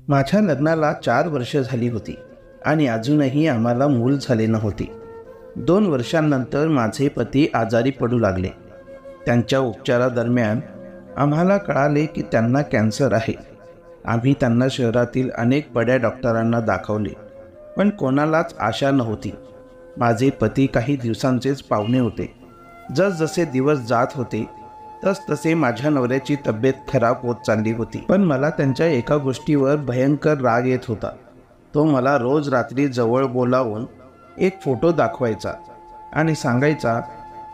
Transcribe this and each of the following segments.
माझ्या लग्नाला 4 वर्ष झाली होती आणि अजूनही आम्हाला मूल झाले नव्हते. 2 वर्षांनंतर माझे पती आजारी पडू लागले. त्यांच्या उपचारादरम्यान आम्हाला कळाले की त्यांना कॅन्सर आहे. आम्ही त्यांना शहरातील अनेक बड्या डॉक्टरांना दाखवले, पण कोणालाच आशा नव्हती. माझे पती काही दिवसांचेच पाहुणे होते. जसजसे दिवस जात होते तसतसे माझ्या नवऱ्याची तब्येत खराब होत चालली होती. पण मला त्यांच्या एका गोष्टीवर भयंकर राग येत होता. तो मला रोज रात्री जवळ बोलावून एक फोटो दाखवायचा आणि सांगायचा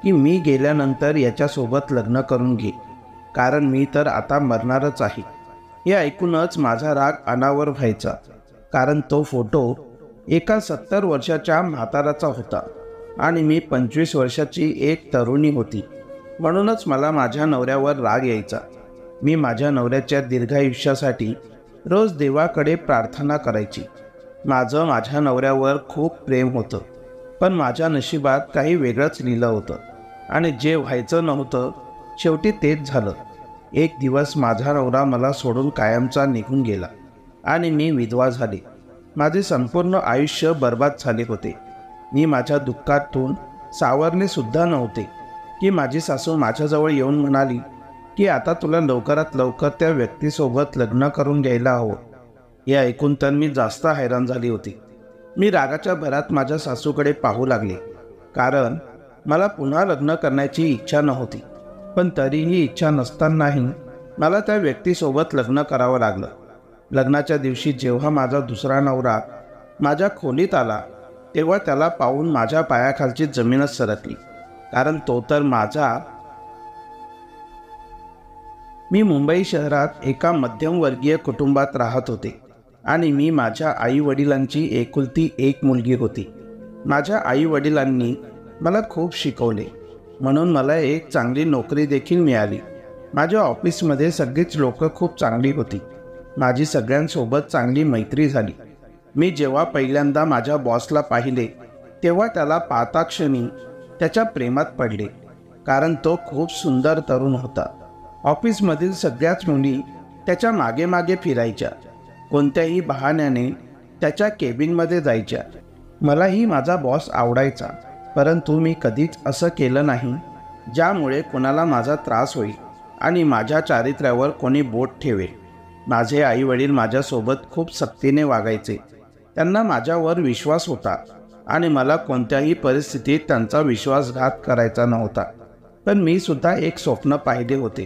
की मी गेल्यानंतर याच्यासोबत लग्न करून घे, कारण मी तर आता मरणारच आहे. हे ऐकूनच माझा राग अनावर व्हायचा, कारण तो फोटो एका 70 वर्षाच्या म्हाताराचा होता आणि मी 25 वर्षाची एक तरुणी होती. म्हणूनच मला माझ्या नवऱ्यावर राग यायचा. मी माझ्या नवऱ्याच्या दीर्घायुष्यासाठी रोज देवाकडे प्रार्थना करायची. माझं माझ्या नवऱ्यावर खूप प्रेम होतं, पण माझ्या नशिबात काही वेगळंच लिहिलं होतं आणि जे व्हायचं नव्हतं शेवटी तेच झालं. एक दिवस माझा नवरा मला सोडून कायमचा निघून गेला आणि मी विधवा झाले. माझे संपूर्ण आयुष्य बर्बाद झाले होते. मी माझ्या दुःखातून सावरले सुद्धा नव्हते की माझी सासू माझ्याजवळ येऊन म्हणाली की आता तुला लवकरात लवकर त्या व्यक्तीसोबत लग्न करून घ्यायला हवं. हे ऐकून तर मी जास्त हैराण झाली होती. मी रागाच्या भरात माझ्या सासूकडे पाहू लागले, कारण मला पुन्हा लग्न करण्याची इच्छा नव्हती. पण तरीही इच्छा नसतानाही मला त्या व्यक्तीसोबत लग्न करावं लागलं. लग्नाच्या दिवशी जेव्हा माझा दुसरा नवरा माझ्या खोलीत आला तेव्हा त्याला पाहून माझ्या पायाखालची जमीनच सरकली, कारण तो तर माझा. मी मुंबई शहरात एका मध्यमवर्गीय कुटुंबात राहत होते आणि मी माझ्या आईवडिलांची एकुलती एक मुलगी होती. माझ्या आईवडिलांनी मला खूप शिकवले, म्हणून मला एक चांगली नोकरी देखील मिळाली. माझ्या ऑफिसमध्ये सगळीच लोक खूप चांगली होती. माझी सगळ्यांसोबत चांगली मैत्री झाली. मी जेव्हा पहिल्यांदा माझ्या बॉसला पाहिले तेव्हा त्याला पाहताक्षणी त्याच्या प्रेमात पडले, कारण तो खूप सुंदर तरुण होता. ऑफिसमधील सगळ्याच मुली त्याच्या मागे मागे फिरायच्या, कोणत्याही बहाण्याने त्याच्या केबिनमध्ये जायच्या. मलाही माझा बॉस आवडायचा, परंतु मी कधीच असं केलं नाही ज्यामुळे कोणाला माझा त्रास होईल आणि माझ्या चारित्र्यावर कोणी बोट ठेवेल. माझे आईवडील माझ्यासोबत खूप सक्तीने वागायचे. त्यांना माझ्यावर विश्वास होता आणि मला कोणत्याही परिस्थितीत त्यांचा विश्वासघात करायचा नव्हता. पण मी सुद्धा एक स्वप्न पाहिले होते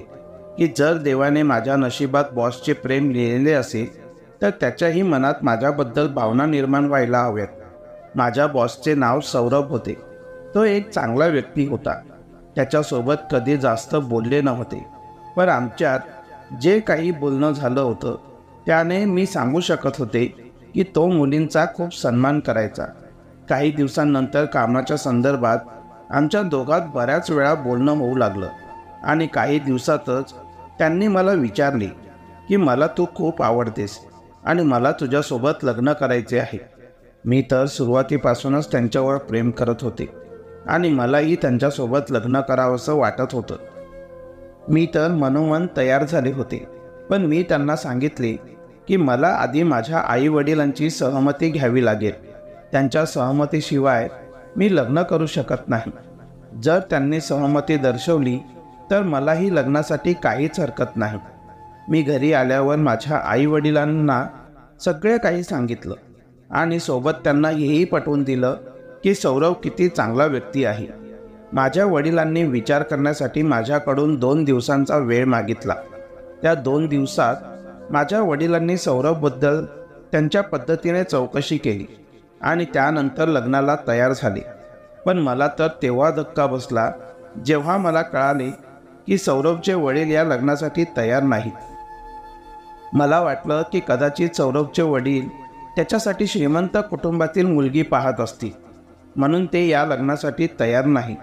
की जर देवाने माझ्या नशिबात बॉसचे प्रेम लिहिलेले असेल तर त्याच्याही मनात माझ्याबद्दल भावना निर्माण व्हायला हव्यात. माझ्या बॉसचे नाव सौरभ होते. तो एक चांगला व्यक्ती होता. त्याच्यासोबत कधी जास्त बोलले नव्हते, पण आमच्यात जे काही बोलणं झालं होतं त्याने मी सांगू शकत होते की तो मुलींचा खूप सन्मान करायचा. काही दिवसांनंतर कामाच्या संदर्भात आमच्या दोघात बऱ्याच वेळा बोलणं होऊ लागलं आणि काही दिवसातच त्यांनी मला विचारले की मला तू खूप आवडतेस आणि मला तुझ्यासोबत लग्न करायचे आहे. मी तर सुरुवातीपासूनच त्यांच्यावर प्रेम करत होते आणि मलाही त्यांच्यासोबत लग्न करावंसं वाटत होतं. मी तर मनोमन तयार झाले होते, पण मी त्यांना सांगितले की मला आधी माझ्या आईवडिलांची सहमती घ्यावी लागेल. त्यांच्या सहमतीशिवाय मी लग्न करू शकत नाही. जर त्यांनी सहमती दर्शवली तर मलाही लग्नासाठी काहीच हरकत नाही. मी घरी आल्यावर माझ्या आईवडिलांना सगळे काही सांगितलं आणि सोबत त्यांना हेही पटवून दिलं की सौरभ किती चांगला व्यक्ती आहे. माझ्या वडिलांनी विचार करण्यासाठी माझ्याकडून 2 दिवसांचा वेळ मागितला. त्या 2 दिवसात माझ्या वडिलांनी सौरभबद्दल त्यांच्या पद्धतीने चौकशी केली आणि त्यानंतर लग्नाला तयार झाले. पण मला तर तेव्हा धक्का बसला जेव्हा मला कळाले की सौरभचे वडील या लग्नासाठी तयार नाहीत. मला वाटलं की कदाचित सौरभचे वडील त्याच्यासाठी श्रीमंत कुटुंबातील मुलगी पाहत असतील, म्हणून ते या लग्नासाठी तयार नाही.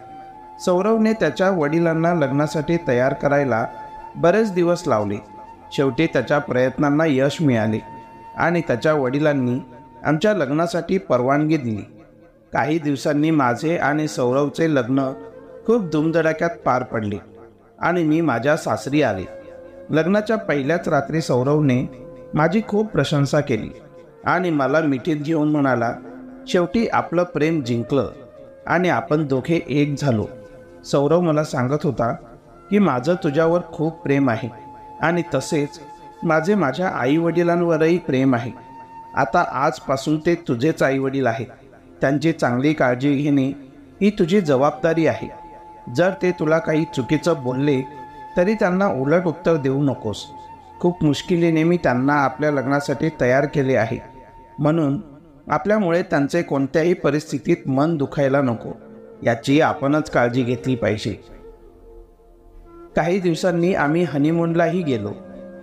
सौरभने त्याच्या वडिलांना लग्नासाठी तयार करायला बरेच दिवस लावले. शेवटी त्याच्या प्रयत्नांना यश मिळाले आणि त्याच्या वडिलांनी आमच्या लग्नासाठी परवानगी दिली. काही दिवसांनी माझे आणि सौरभचे लग्न खूप धूमधडाक्यात पार पडले आणि मी माझ्या सासरी आले. लग्नाच्या पहिल्याच रात्री सौरभने माझी खूप प्रशंसा केली आणि मला मिठीत घेऊन म्हणाला, शेवटी आपलं प्रेम जिंकलं आणि आपण दोघे एक झालो. सौरव मला सांगत होता की माझं तुझ्यावर खूप प्रेम आहे आणि तसेच माझ्या आईवडिलांवरही प्रेम आहे. आता आजपासून ते तुझेच आईवडील आहेत. त्यांची चांगली काळजी घेणे ही तुझी जबाबदारी आहे. जर ते तुला काही चुकीचं बोलले तरी त्यांना उलट उत्तर देऊ नकोस. खूप मुश्किलीने मी त्यांना आपल्या लग्नासाठी तयार केले आहे, म्हणून आपल्यामुळे त्यांचे कोणत्याही परिस्थितीत मन दुखायला नको याची आपणच काळजी घेतली पाहिजे. काही दिवसांनी आम्ही हनीमूनलाही गेलो.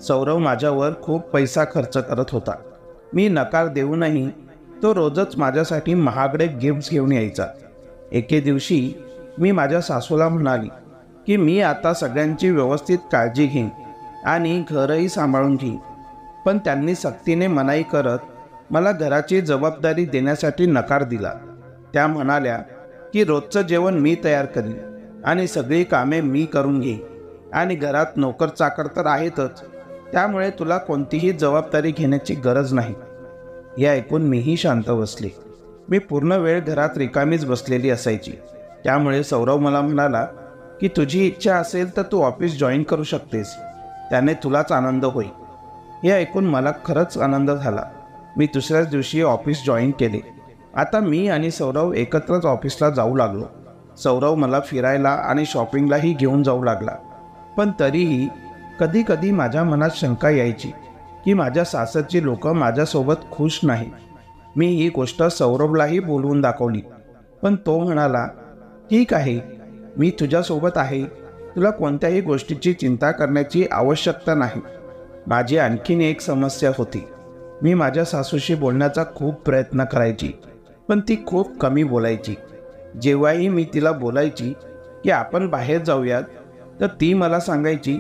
सौरव माझ्यावर खूप पैसा खर्च करत होता. मी नकार देऊनही तो रोजच माझ्यासाठी महागडे गिफ्ट्स घेऊन यायचा. एके दिवशी मी माझ्या सासूला म्हणाली की मी आता सगळ्यांची व्यवस्थित काळजी घेईन आणि घरही सांभाळून घेईन. पण त्यांनी सक्तीने मनाई करत मला घराची जबाबदारी देण्यासाठी नकार दिला. त्या म्हणाल्या की रोजचं जेवण मी तयार करीन आणि सगळी कामे मी करून घेईन आणि घरात नोकर चाकर तर आहेतच, त्यामुळे तुला कोणतीही जबाबदारी घेण्याची गरज नाही. हे ऐकून मीही शांत बसले. मी पूर्ण वेळ घरात रिकामीच बसलेली असायची. त्यामुळे सौरव मला म्हणाला की तुझी इच्छा असेल तर तू ऑफिस जॉईन करू शकतेस, त्याने तुलाच आनंद होईल. हे ऐकून मला खरंच आनंद झाला. मी दुसऱ्याच दिवशी ऑफिस जॉईन केले. आता मी आणि सौरव एकत्रच ऑफिसला जाऊ लागलो. सौरव मला फिरायला आणि शॉपिंगलाही घेऊन जाऊ लागला. पण तरीही कधी कधी माझ्या मनात शंका यायची की माझ्या सासरची लोक माझ्यासोबत खुश नाही. मी ही गोष्ट सौरभलाही बोलवून दाखवली, पण तो म्हणाला, ठीक आहे, मी तुझ्यासोबत आहे, तुला कोणत्याही गोष्टीची चिंता करण्याची आवश्यकता नाही. माझी आणखीन एक समस्या होती. मी माझ्या सासूशी बोलण्याचा खूप प्रयत्न करायची, पण ती खूप कमी बोलायची. जेव्हाही मी तिला बोलायची की आपण बाहेर जाऊयात, तर ती मला सांगायची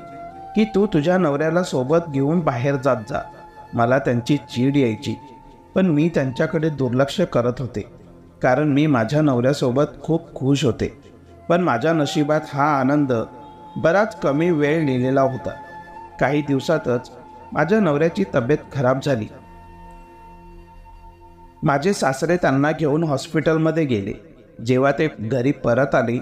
की तू तुझ्या नवऱ्याला सोबत घेऊन बाहेर जात जा. मला त्यांची चीड यायची, पण मी त्यांच्याकडे दुर्लक्ष करत होते, कारण मी माझ्या नवऱ्यासोबत खूप खुश होते. पण माझ्या नशिबात हा आनंद बराच कमी वेळ लिहिलेला होता. काही दिवसातच माझ्या नवऱ्याची तब्येत खराब झाली. माझे सासरे त्यांना घेऊन हॉस्पिटलमध्ये गेले. जेव्हा ते घरी परत आले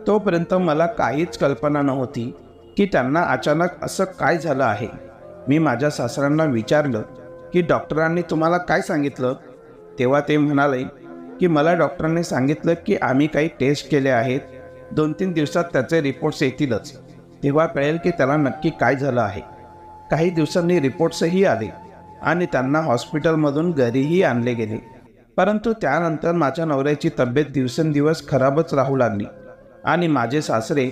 तोपर्यंत मला काहीच कल्पना नव्हती की त्यांना अचानक असं काय झालं आहे. मी माझ्या सासऱ्यांना विचारलं की डॉक्टरांनी तुम्हाला काय सांगितलं. तेव्हा ते म्हणाले की मला डॉक्टरांनी सांगितलं की आम्ही काही टेस्ट केले आहेत, 2-3 दिवसात त्याचे रिपोर्ट्स येतीलच, तेव्हा कळेल की त्याला नक्की काय झालं आहे. काही दिवसांनी रिपोर्ट्सही आले आणि त्यांना हॉस्पिटलमधून घरीही आणले गेले. परंतु त्यानंतर माझ्या नवऱ्याची तब्येत दिवसेंदिवस खराबच राहू लागली आणि माझे सासरे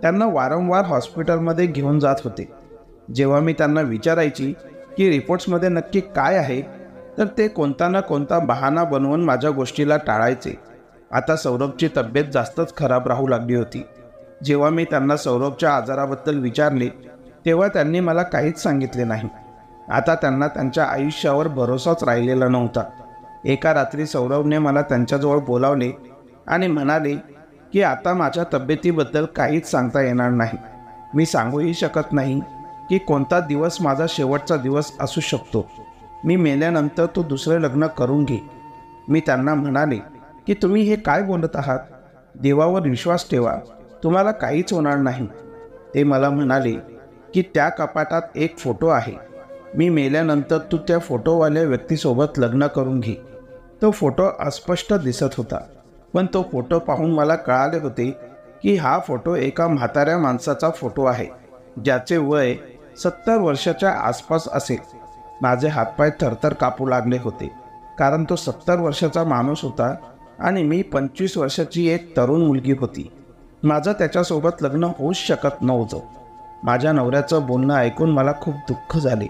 त्यांना वारंवार हॉस्पिटलमध्ये घेऊन जात होते. जेव्हा मी त्यांना विचारायची की रिपोर्ट्समध्ये नक्की काय आहे, तर ते कोणता ना कोणता बहाणा बनवून माझ्या गोष्टीला टाळायचे. आता सौरभची तब्येत जास्तच खराब राहू लागली होती. जेव्हा मी त्यांना सौरभच्या आजाराबद्दल विचारले तेव्हा त्यांनी मला काहीच सांगितले नाही. आता त्यांना त्यांच्या आयुष्यावर भरोसाच राहिलेला नव्हता. एका रात्री सौरभने मला त्यांच्याजवळ बोलावले आणि म्हणाले की आता माझ्या तब्येतीबद्दल काहीच सांगता येणार नाही. मी सांगूही शकत नाही की कोणता दिवस माझा शेवटचा दिवस असू शकतो. मी मेल्यानंतर तू दुसरे लग्न करून घे. मी त्यांना म्हणाले की तुम्ही हे काय बोलत आहात, देवावर विश्वास ठेवा, तुम्हाला काहीच होणार नाही. ते मला म्हणाले की त्या कपाटात एक फोटो आहे, मी मेल्यानंतर तू त्या फोटोवाल्या व्यक्तीसोबत लग्न करून घे. तो फोटो अस्पष्ट दिसत होता, पण तो फोटो पाहून मला कळाले होते की हा फोटो एका म्हाताऱ्या माणसाचा फोटो आहे, ज्याचे वय 70 वर्षाच्या आसपास असेल. माझे हातपाय थरथर कापू लागले होते, कारण तो 70 वर्षाचा माणूस होता आणि मी 25 वर्षाची एक तरुण मुलगी होती. माझं त्याच्यासोबत लग्न होऊच शकत नव्हतं. माझ्या नवऱ्याचं बोलणं ऐकून मला खूप दुःख झाले.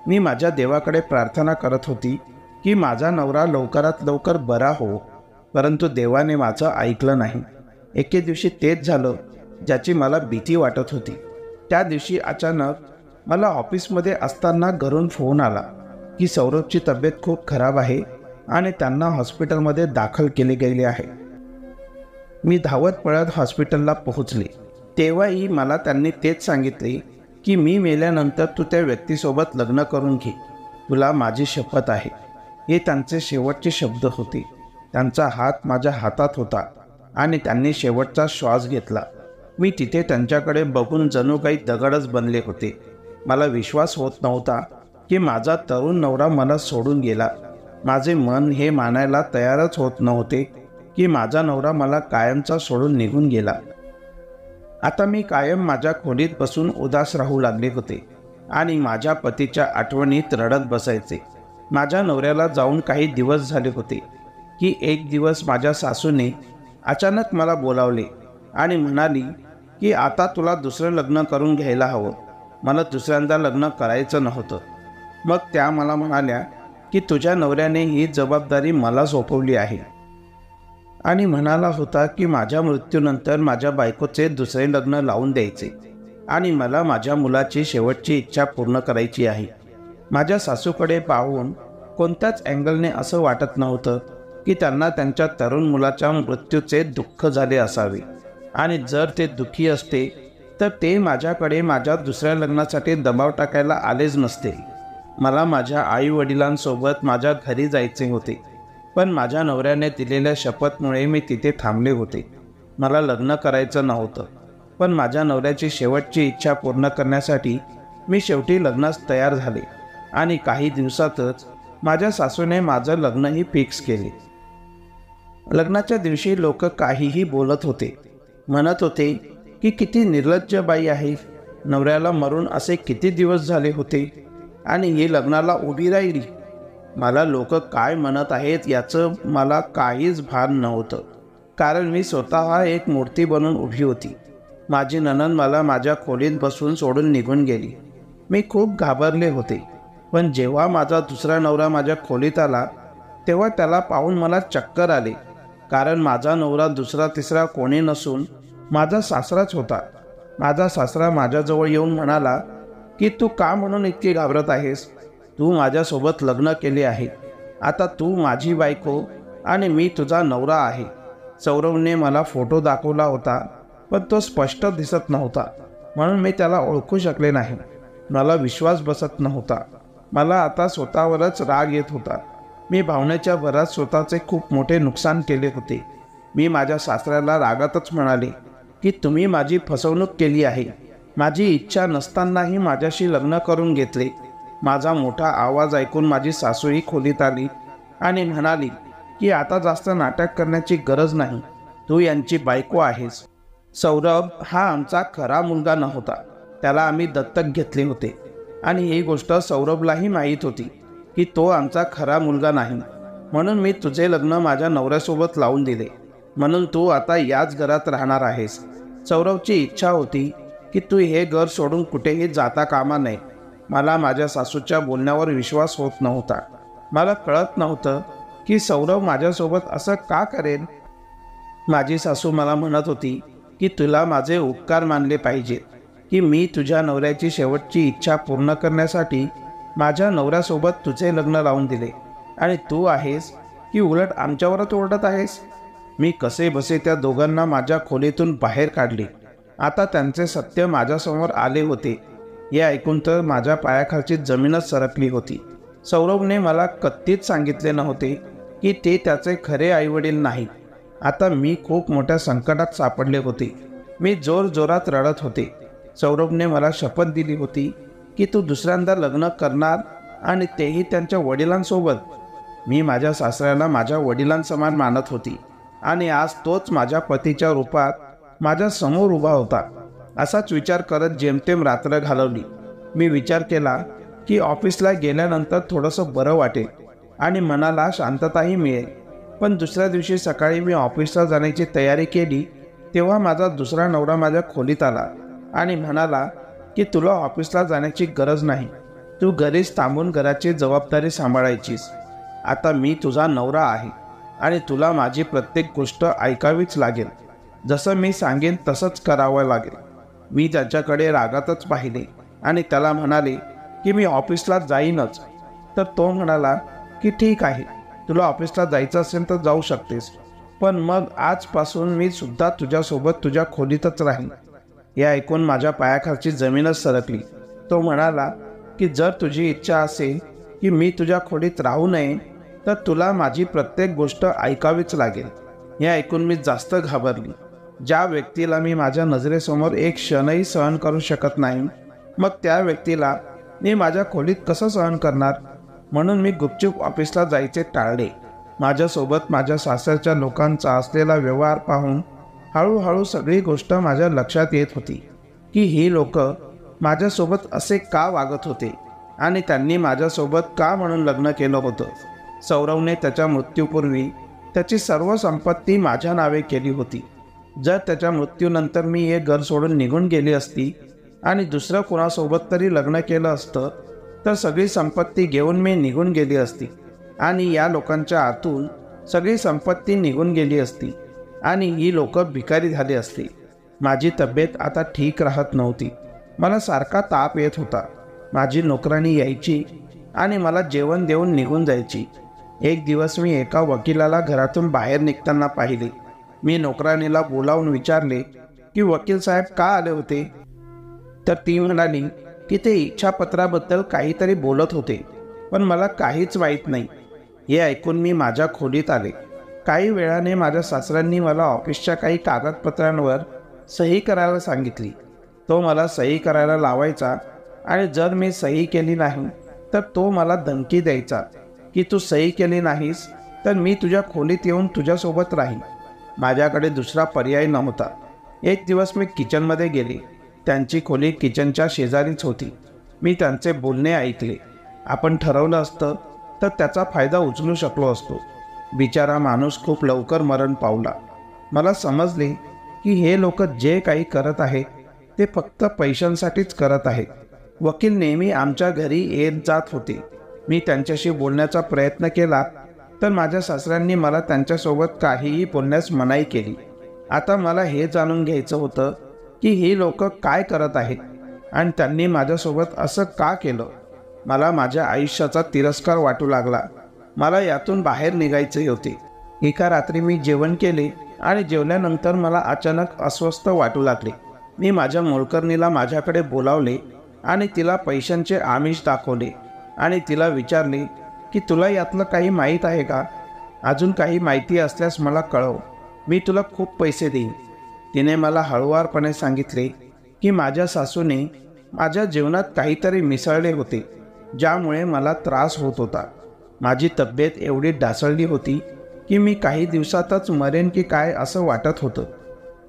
मी माझ्या देवाकडे प्रार्थना करत होती की माझा नवरा लवकरात लवकर बरा हो, परंतु देवाने माझं ऐकलं नाही. एके दिवशी तेच झालं ज्याची मला भीती वाटत होती. त्या दिवशी अचानक मला ऑफिसमध्ये असताना घरून फोन आला की सौरभची तब्येत खूप खराब आहे आणि त्यांना हॉस्पिटलमध्ये दाखल केले गेले आहे. मी धावत पळत हॉस्पिटलला पोहोचले. तेव्हाही मला त्यांनी तेच सांगितले की मी मेल्यानंतर तू त्या व्यक्तीसोबत लग्न करून घे. तुला माझी शपथ आहे. हे त्यांचे शेवटचे शब्द होते. त्यांचा हात माझ्या हातात होता आणि त्यांनी शेवटचा श्वास घेतला. मी तिथे त्यांच्याकडे बघून जणू काही दगडच बनले होते. मला विश्वास होत नव्हता की माझा तरुण नवरा मला सोडून गेला. माझे मन हे मानायला तयारच होत नव्हते की माझा नवरा मला कायमचा सोडून निघून गेला. आता मी कायम माझ्या खोलीत बसून उदास राहू लागले होते आणि माझ्या पतीच्या आठवणीत रडत बसायचे. माझ्या नवऱ्याला जाऊन काही दिवस झाले होते की एक दिवस माझ्या सासूने अचानक मला बोलावले आणि म्हणाली की आता तुला दुसरं लग्न करून घ्यायला हवं. मला दुसऱ्यांदा लग्न करायचं नव्हतं. मग त्या मला म्हणाल्या की तुझ्या नवऱ्याने ही जबाबदारी मला सोपवली आहे आणि म्हणाला होता की माझ्या मृत्यूनंतर माझ्या बायकोचे दुसरे लग्न लावून द्यायचे आणि मला माझ्या मुलाची शेवटची इच्छा पूर्ण करायची आहे. माझ्या सासूकडे पाहून कोणत्याच अँगलने असं वाटत नव्हतं की त्यांना त्यांच्या तरुण मुलाच्या मृत्यूचे दुःख झाले असावे आणि जर ते दुःखी असते तर ते माझ्याकडे माझ्या दुसऱ्या लग्नासाठी दबाव टाकायला आलेच नसते. मला माझ्या आईवडिलांसोबत माझ्या घरी जायचे होते, पण माझ्या नवऱ्याने दिलेल्या शपथमुळे मी तिथे थांबले होते. मला लग्न करायचं नव्हतं, पण माझ्या नवऱ्याची शेवटची इच्छा पूर्ण करण्यासाठी मी शेवटी लग्नास तयार झाले आणि काही दिवसातच माझ्या सासूने माझं लग्नही फिक्स केले. लग्नाच्या दिवशी लोक काहीही बोलत होते. म्हणत होते की किती निर्लज्ज बाई आहे, नवऱ्याला मरून असे किती दिवस झाले होते आणि ही लग्नाला उभी राहिली. मला लोक काय म्हणत आहेत याचं मला काहीच भान नव्हतं, कारण मी स्वतः एक मूर्ती बनून उभी होती. माझी नणंद मला माझ्या खोलीत बसून सोडून निघून गेली. मी खूप घाबरले होते, पण जेव्हा माझा दुसरा नवरा माझ्या खोलीत आला तेव्हा त्याला पाहून मला चक्कर आले, कारण माझा नवरा दुसरा तिसरा कोणी नसून माझा सासराच होता. माझा सासरा माझ्याजवळ येऊन म्हणाला की तू का म्हणून इतकी घाबरत आहेस? तू माझ्यासोबत लग्न केले आहे, आता तू माझी बायको आणि मी तुझा नवरा आहे. सौरवने मला फोटो दाखवला होता, पण तो स्पष्ट दिसत नव्हता म्हणून मी त्याला ओळखू शकले नाही. मला विश्वास बसत नव्हता. मला आता स्वतःवरच राग येत होता. मी भावनेच्या भरात स्वतःचे खूप मोठे नुकसान केले होते. मी माझ्या सासऱ्याला रागातच म्हणाले की तुम्ही माझी फसवणूक केली आहे. माझी इच्छा नसतानाही माझ्याशी लग्न करून घेतले. माझा मोठा आवाज ऐकून माझी सासूही खोलीत आली आणि म्हणाली की आता जास्त नाटक करण्याची गरज नाही, तू यांची बायको आहेस. सौरभ हा आमचा खरा मुलगा नव्हता, त्याला आम्ही दत्तक घेतले होते आणि ही गोष्ट सौरभलाही माहीत होती की तो आमचा खरा मुलगा नाही. म्हणून मी तुझे लग्न माझ्या नवऱ्यासोबत लावून दिले, म्हणून तू आता याच घरात राहणार आहेस. सौरभची इच्छा होती की तू हे घर सोडून कुठेही जाता कामा नये. मला माझ्या सासूच्या बोलण्यावर विश्वास होत नव्हता. मला कळत नव्हतं की सौरभ माझ्यासोबत असं का करेल. माझी सासू मला म्हणत होती की तुला माझे उपकार मानले पाहिजेत की मी तुझ्या नवऱ्याची शेवटची इच्छा पूर्ण करण्यासाठी माझ्या नवऱ्यासोबत तुझे लग्न लावून दिले आणि तू आहेस की उलट आमच्यावरच ओरडत आहेस. मी कसे बसे त्या दोघांना माझ्या खोलीतून बाहेर काढले. आता त्यांचे सत्य माझ्यासमोर आले होते. हे ऐकून तर माझ्या पायाखालची जमीनच सरकली होती. सौरभने मला कत्तीच सांगितले नव्हते की ते त्याचे खरे आईवडील नाहीत. आता मी खूप मोठ्या संकटात सापडले होते. मी जोरजोरात रडत होते. सौरभने मला शपथ दिली होती की तू दुसऱ्यांदा लग्न करणार आणि तेही त्यांच्या वडिलांसोबत. मी माझ्या सासऱ्याला माझ्या वडिलांसमान मानत होती आणि आज तोच माझ्या पतीच्या रूपात माझ्या समोर उभा होता. असाच विचार करत जेमतेम रात्र घालवली. मी विचार केला की ऑफिसला गेल्यानंतर थोडंसं बरं वाटेल आणि मनाला शांतताही मिळेल. पण दुसऱ्या दिवशी सकाळी मी ऑफिसला जाण्याची तयारी केली तेव्हा माझा दुसरा नवरा माझ्या खोलीत आला आणि म्हणाला की तुला ऑफिसला जाण्याची गरज नाही, तू घरीच थांबून घराची जबाबदारी सांभाळायचीस. आता मी तुझा नवरा आहे आणि तुला माझी प्रत्येक गोष्ट ऐकावीच लागेल. जसं मी सांगेन तसंच करावं लागेल. मी त्याच्याकडे रागातच पाहिले आणि त्याला म्हणाले की मी ऑफिसला जाईनच. तर तो म्हणाला की ठीक आहे, तुला ऑफिसला जायचं असेल तर जाऊ शकतेस, पण मग आजपासून मी सुद्धा तुझ्यासोबत तुझ्या खोलीतच राहीन. हे ऐकून माझ्या पायाखालची जमीनच सरकली. तो म्हणाला की जर तुझी इच्छा असेल की मी तुझ्या खोलीत राहू नये तर तुला माझी प्रत्येक गोष्ट ऐकावीच लागेल. हे ऐकून मी जास्त घाबरली. ज्या व्यक्तीला मी माझ्या नजरेसमोर एक क्षणही सहन करू शकत नाही, मग त्या व्यक्तीला मी माझ्या खोलीत कसं सहन करणार? म्हणून मी गुपचूप ऑफिसला जायचे टाळले. माझ्यासोबत माझ्या सासरच्या लोकांचा असलेला व्यवहार पाहून हळूहळू सगळी गोष्ट माझ्या लक्षात येत होती की ही लोक माझ्यासोबत असे का वागत होते आणि त्यांनी माझ्यासोबत का म्हणून लग्न केलं होतं. सौरवने त्याच्या मृत्यूपूर्वी त्याची सर्व संपत्ती माझ्या नावे केली होती. जर त्याच्या मृत्यूनंतर मी हे घर सोडून निघून गेली असती आणि दुसरं कोणासोबत तरी लग्न केलं असतं तर सगळी संपत्ती घेऊन मी निघून गेली असती आणि या लोकांच्या हातून सगळी संपत्ती निघून गेली असती आणि ही लोक भिकारी झाली असती. माझी तब्येत आता ठीक राहत नव्हती. मला सारखा ताप येत होता. माझी नोकराणी यायची आणि मला जेवण देऊन निघून जायची. एक दिवस मी एका वकिलाला घरातून बाहेर निघताना पाहिले. मी नोकराणीला बोलावून विचारले की वकील साहेब का आले होते? तर ती म्हणाली की ते इच्छापत्राबद्दल काहीतरी बोलत होते, पण मला काहीच माहीत नाही. हे ऐकून मी माझ्या खोलीत आले. काही वेळाने माझ्या सासऱ्यांनी मला ऑफिसच्या काही कागदपत्रांवर सही करायला सांगितली. तो मला सही करायला लावायचा आणि जर मी सही केली नाही तर तो मला धमकी द्यायचा की तू सही केली नाहीस तर मी तुझ्या खोलीत येऊन तुझ्यासोबत राहीन. माझ्याकडे दुसरा पर्याय नव्हता. एक दिवस मी किचनमध्ये गेले. त्यांची खोली किचनच्या शेजारीच होती. मी त्यांचे बोलणे ऐकले. आपण ठरवलं असतं तर त्याचा फायदा उचलू शकलो असतो. बिचारा माणूस खूप लवकर मरण पावला. मला समजले की हे लोक जे काही करत आहेत ते फक्त पैशांसाठीच करत आहेत. वकील नेहमी आमच्या घरी येत जात होते. मी त्यांच्याशी बोलण्याचा प्रयत्न केला तर माझ्या सासऱ्यांनी मला त्यांच्यासोबत काहीही बोलण्यास मनाई केली. आता मला हे जाणून घ्यायचं होतं की ही लोक काय करत आहेत आणि त्यांनी माझ्यासोबत असं का केलं. मला माझ्या आयुष्याचा तिरस्कार वाटू लागला. मला यातून बाहेर निघायचे होते. एका रात्री मी जेवण केले आणि जेवल्यानंतर मला अचानक अस्वस्थ वाटू लागले. मी माझ्या मोलकरणीला माझ्याकडे बोलावले आणि तिला पैशांचे आमिष दाखवले आणि तिला विचारले की तुला यातलं काही माहीत आहे का? अजून काही माहिती असल्यास मला कळव, मी तुला खूप पैसे देईन. तिने मला हळुवारपणे सांगितले की माझ्या सासूने माझ्या जीवनात काहीतरी मिसळले होते ज्यामुळे मला त्रास होत होता. माझी तब्येत एवढी ढासळली होती की मी काही दिवसातच मरेन की काय असं वाटत होतं.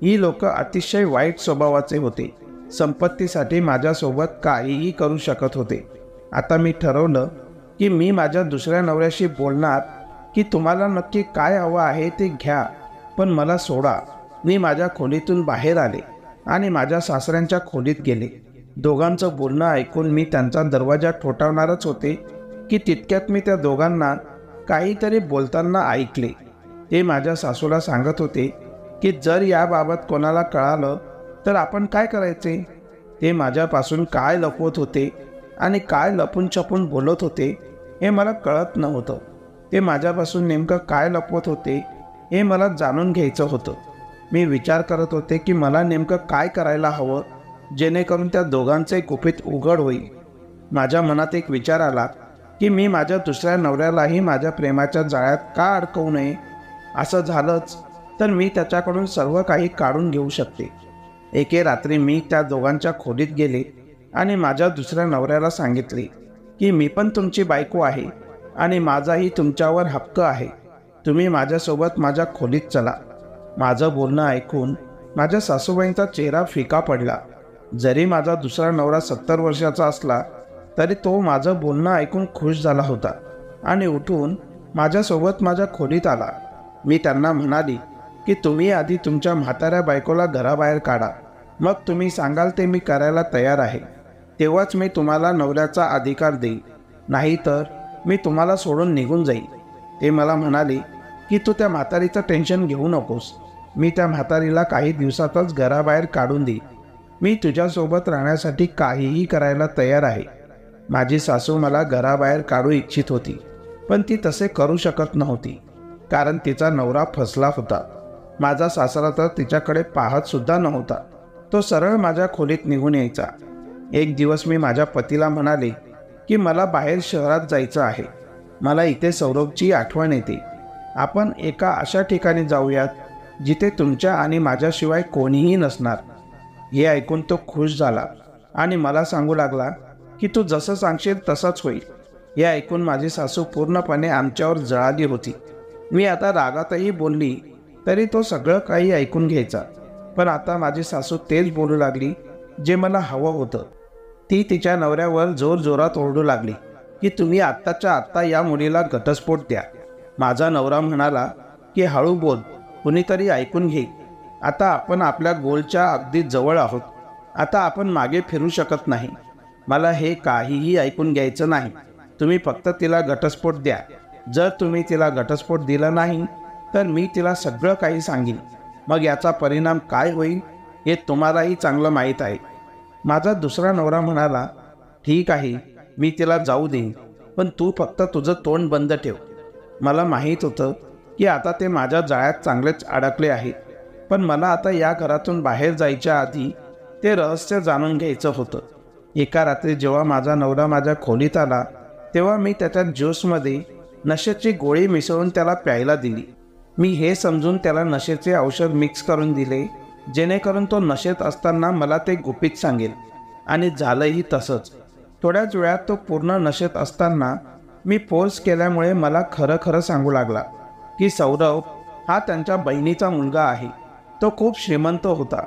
ही लोक अतिशय वाईट स्वभावाचे होते. संपत्तीसाठी माझ्यासोबत काहीही करू शकत होते. आता मी ठरवलं की मी माझ्या दुसऱ्या नवऱ्याशी बोलणार की तुम्हाला नक्की काय हवं आहे ते घ्या, पण मला सोडा. मी माझ्या खोलीतून बाहेर आले आणि माझ्या सासऱ्यांच्या खोलीत गेले. दोघांचं बोलणं ऐकून मी त्यांचा दरवाजा ठोठावणारच होते की तितक्यात मी त्या दोघांना काहीतरी बोलताना ऐकले. ते माझ्या सासूला सांगत होते की जर याबाबत कोणाला कळालं तर आपण काय करायचे. ते माझ्यापासून काय लपवत होते आणि काय लपून छपून बोलत होते हे मला कळत नव्हतं. ते माझ्यापासून नेमकं काय लपवत होते हे मला जाणून घ्यायचं होतं. मी विचार करत होते की मला नेमकं काय करायला हवं जेणेकरून त्या दोघांचे गुपित उघड होईल. माझ्या मनात एक विचार आला की मी माझ्या दुसऱ्या नवऱ्यालाही माझ्या प्रेमाच्या जाळ्यात का अडकवू नये. असं झालंच तर मी त्याच्याकडून सर्व काही काढून घेऊ शकते. एके रात्री मी त्या दोघांच्या खोलीत गेले आणि माझ्या दुसऱ्या नवऱ्याला सांगितले की मी पण तुमची बायको आहे आणि माझाही तुमच्यावर हक्क आहे. तुम्ही माझ्यासोबत माझ्या खोलीत चला. माझं बोलणं ऐकून माझ्या सासूबाईंचा चेहरा फिका पडला. जरी माझा दुसरा नवरा 70 वर्षाचा असला तरी तो माझं बोलणं ऐकून खुश झाला होता आणि उठून माझ्यासोबत माझ्या खोलीत आला. मी त्यांना म्हणाली की तुम्ही आधी तुमच्या म्हाताऱ्या बायकोला घराबाहेर काढा, मग तुम्ही सांगाल ते मी करायला तयार आहे. तेव्हाच मी तुम्हाला नवऱ्याचा अधिकार देईन, नाहीतर मी तुम्हाला सोडून निघून जाईल. ते मला म्हणाले की तू त्या म्हातारीचं टेन्शन घेऊ नकोस. मी त्या म्हातारीला काही दिवसातच घराबाहेर काढून देईन. मी तुझ्यासोबत राहण्यासाठी काहीही करायला तयार आहे. माझी सासू मला घराबाहेर काढू इच्छित होती, पण ती तसे करू शकत नव्हती कारण तिचा नवरा फसला होता. माझा सासरा तर तिच्याकडे पाहत सुद्धा नव्हता. तो सरळ माझ्या खोलीत निघून यायचा. एक दिवस मी माझ्या पतीला म्हणाले की मला बाहेर शहरात जायचं आहे. मला इथे सौरभची आठवण येते. आपण एका अशा ठिकाणी जाऊयात जिथे तुमच्या आणि माझ्याशिवाय कोणीही नसणार. हे ऐकून तो खुश झाला आणि मला सांगू लागला की तू जसं सांगशील तसंच होईल. हे ऐकून माझी सासू पूर्णपणे आमच्यावर जळाली होती. मी आता रागातही बोलली तरी तो सगळं काही ऐकून घ्यायचा. पण आता माझी सासू तेच बोलू लागली जे मला हवं होतं. ती तिच्या नवऱ्यावर जोरजोरात ओरडू लागली की तुम्ही आत्ताच्या आत्ता या मुलीला घटस्फोट द्या. माझा नवरा म्हणाला की हळू बोल, कुणीतरी ऐकून घे. आता आपण आपल्या गोलच्या अगदी जवळ आहोत. आता आपण मागे फिरू शकत नाही. मला हे काहीही ऐकून घ्यायचं नाही. तुम्ही फक्त तिला घटस्फोट द्या. जर तुम्ही तिला घटस्फोट दिला नाही तर मी तिला सगळं काही सांगेन. मग याचा परिणाम काय होईल हे तुम्हालाही चांगलं माहीत आहे. माझा दुसरा नवरा म्हणाला, ठीक आहे, मी तिला जाऊ देईन, पण तू फक्त तुझं तोंड बंद ठेव. मला माहीत होतं की आता ते माझ्या जाळ्यात चांगलेच अडकले आहेत. पण मला आता या घरातून बाहेर जायच्या आधी ते रहस्य जाणून घ्यायचं होतं. एका रात्री जेव्हा माझा नवरा माझ्या खोलीत आला तेव्हा मी त्याच्या ज्यूसमध्ये नशेची गोळी मिसळून त्याला प्यायला दिली. मी हे समजून त्याला नशेचे औषध मिक्स करून दिले जेणेकरून तो नशेत असताना मला ते गुपित सांगेल. आणि झालंही तसंच. थोड्याच वेळात तो पूर्ण नशेत असताना मी फोर्स केल्यामुळे मला खरं सांगू लागला की सौरभ हा त्यांच्या बहिणीचा मुलगा आहे. तो खूप श्रीमंत होता.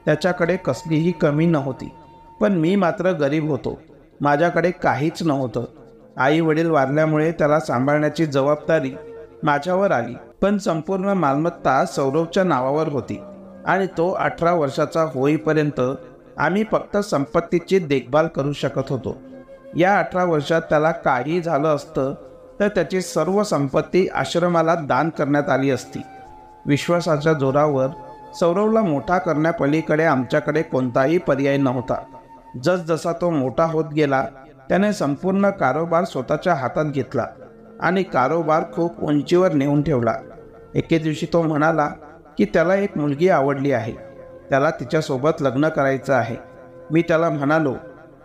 त्याच्याकडे कसलीही कमी नव्हती. पण मी मात्र गरीब होतो. माझ्याकडे काहीच नव्हतं. आई वडील वारल्यामुळे त्याला सांभाळण्याची जबाबदारी माझ्यावर आली. पण संपूर्ण मालमत्ता सौरभच्या नावावर होती आणि तो 18 वर्षाचा होईपर्यंत आम्ही फक्त संपत्तीची देखभाल करू शकत होतो. या 18 वर्षात त्याला काही झालं असतं तर त्याची सर्व संपत्ती आश्रमाला दान करण्यात आली असती. विश्वासाच्या जोरावर सौरभला मोठा करण्यापलीकडे आमच्याकडे कोणताही पर्याय नव्हता. जसजसा तो मोठा होत गेला त्याने संपूर्ण कारोबार स्वतःच्या हातात घेतला आणि कारोबार खूप उंचीवर नेऊन ठेवला. एके दिवशी तो म्हणाला की त्याला एक मुलगी आवडली आहे. त्याला तिच्यासोबत लग्न करायचं आहे. मी त्याला म्हणालो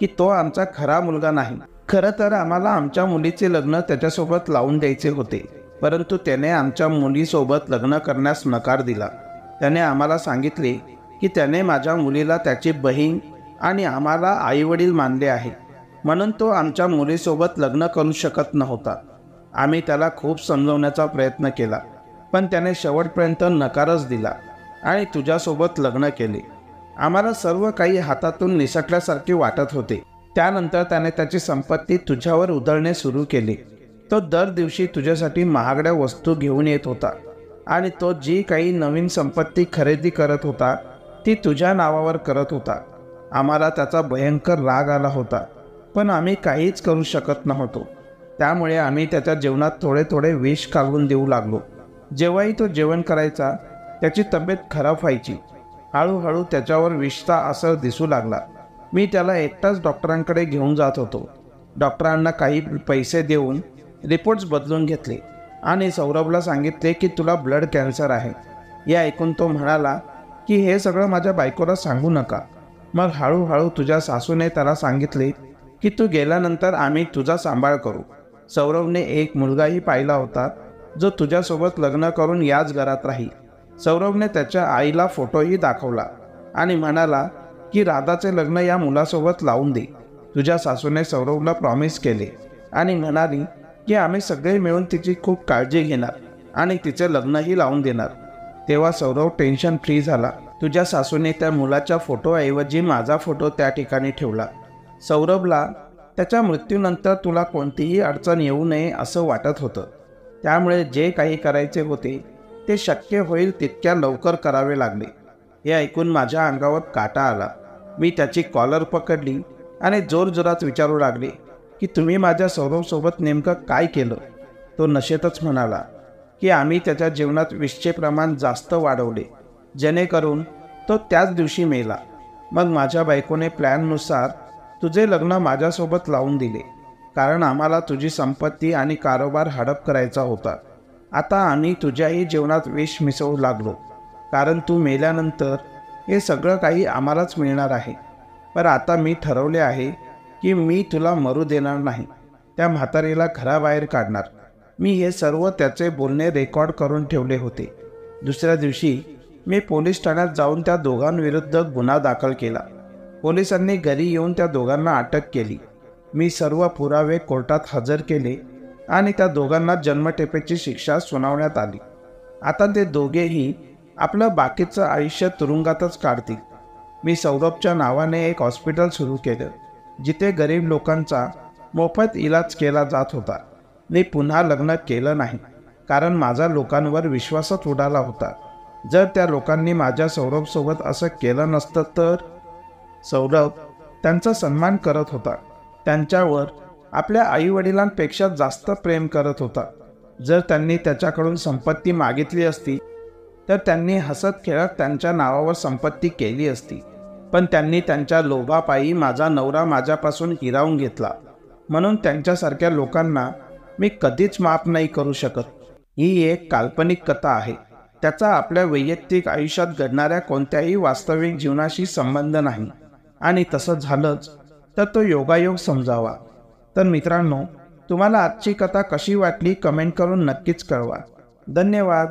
की तो आमचा खरा मुलगा नाही. खरं तर आम्हाला आमच्या मुलीचे लग्न त्याच्यासोबत लावून द्यायचे होते. परंतु त्याने आमच्या मुलीसोबत लग्न करण्यास नकार दिला. त्याने आम्हाला सांगितले की त्याने माझ्या मुलीला त्याची बहीण आणि आम्हाला आईवडील मानले आहे, म्हणून तो आमच्या मुलीसोबत लग्न करू शकत नव्हता. आम्ही त्याला खूप समजवण्याचा प्रयत्न केला पण त्याने शेवटपर्यंत नकारच दिला आणि तुझ्यासोबत लग्न केले. आम्हाला सर्व काही हातातून निसटल्यासारखे वाटत होते. त्यानंतर त्याने त्याची संपत्ती तुझ्यावर उधळणे सुरू केले. तो दर दिवशी तुझ्यासाठी महागड्या वस्तू घेऊन येत होता आणि तो जी काही नवीन संपत्ती खरेदी करत होता ती तुझ्या नावावर करत होता. आम्हाला त्याचा भयंकर राग आला होता पण आम्ही काहीच करू शकत नव्हतो. त्यामुळे आम्ही त्याच्या जेवणात थोडे थोडे विष काढून देऊ लागलो. जेव्हाही तो जेवण करायचा त्याची तब्येत खराब व्हायची. हळूहळू त्याच्यावर विषचा असर दिसू लागला. मी त्याला एकटाच डॉक्टरांकडे घेऊन जात होतो. डॉक्टरांना काही पैसे देऊन रिपोर्ट्स बदलून घेतले आणि सौरभला सांगितले की तुला ब्लड कॅन्सर आहे. हे ऐकून तो म्हणाला की हे सगळं माझ्या बायकोला सांगू नका. मग हळूहळू तुझ्या सासूने त्याला सांगितले की तू गेल्यानंतर आम्ही तुझा सांभाळ करू. सौरभने एक मुलगाही पाहिला होता जो तुझ्यासोबत लग्न करून याच घरात राहील. सौरभने त्याच्या आईला फोटोही दाखवला आणि म्हणाला की राधाचे लग्न या मुलासोबत लावून दे. तुझ्या सासूने सौरभला प्रॉमिस केले आणि म्हणाली की आम्ही सगळे मिळून तिची खूप काळजी घेणार आणि तिचे लग्नही लावून देणार. तेव्हा सौरभ टेन्शन फ्री झाला. तुझ्या सासूने त्या मुलाच्या फोटोऐवजी माझा फोटो त्या ठिकाणी ठेवला. सौरभला त्याच्या मृत्यूनंतर तुला कोणतीही अडचण येऊ नये असं वाटत होतं. त्यामुळे जे काही करायचे होते ते शक्य होईल तितक्या लवकर करावे लागले. हे ऐकून माझ्या अंगावर काटा आला. मी त्याची कॉलर पकडली आणि जोरजोरात विचारू लागले की तुम्ही माझ्या सौरभसोबत नेमकं काय केलं. तो नशेतच म्हणाला की आम्ही त्याच्या जीवनात विषचे प्रमाण जास्त वाढवले जेणेकरून तो त्याच दिवशी मेला. मग माझ्या बायकोने प्लॅननुसार तुझे लग्न माझ्यासोबत लावून दिले कारण आम्हाला तुझी संपत्ती आणि कारोबार हडप करायचा होता. आता आम्ही तुझ्याही जीवनात विष मिसळू लागलो कारण तू मेल्यानंतर हे सगळं काही आम्हालाच मिळणार आहे. पण आता मी ठरवले आहे की मी तुला मरू देणार नाही, त्या म्हातारीला घराबाहेर काढणार. मी हे सर्व त्याचे बोलणे रेकॉर्ड करून ठेवले होते. दुसऱ्या दिवशी मी पोलीस ठाण्यात जाऊन त्या दोघांविरुद्ध गुन्हा दाखल केला. पोलिसांनी घरी येऊन त्या दोघांना अटक केली. मी सर्व पुरावे कोर्टात हजर केले आणि त्या दोघांना जन्मठेपेची शिक्षा सुनावण्यात आली. आता ते दोघेही आपलं बाकीचं आयुष्य तुरुंगातच काढतील. मी सौरभच्या नावाने एक हॉस्पिटल सुरू केलं, जिथे गरीब लोकांचा मोफत इलाज केला जात होता. मी पुन्हा लग्न केलं नाही, कारण माझा लोकांवर विश्वासच उडाला होता. जर त्या लोकांनी माझ्या सौरभसोबत असं केलं नसतं तर सौरभ त्यांचा सन्मान करत होता, त्यांच्यावर आपल्या आईवडिलांपेक्षा जास्त प्रेम करत होता. जर त्यांनी त्याच्याकडून संपत्ती मागितली असती तर त्यांनी हसत खेळत त्यांच्या नावावर संपत्ती केली असती. पण त्यांनी त्यांच्या लोभापायी माझा नवरा माझ्यापासून हिरावून घेतला. म्हणून त्यांच्यासारख्या लोकांना मी कधीच माफ नाही करू शकत. ही एक काल्पनिक कथा आहे. त्याचा आपल्या वैयक्तिक आयुष्यात घडणाऱ्या कोणत्याही वास्तविक जीवनाशी संबंध नाही. आणि तसं झालंच तर तो योगायोग समजावा. तर मित्रांनो, तुम्हाला आजची कथा कशी वाटली कमेंट करून नक्कीच कळवा. धन्यवाद.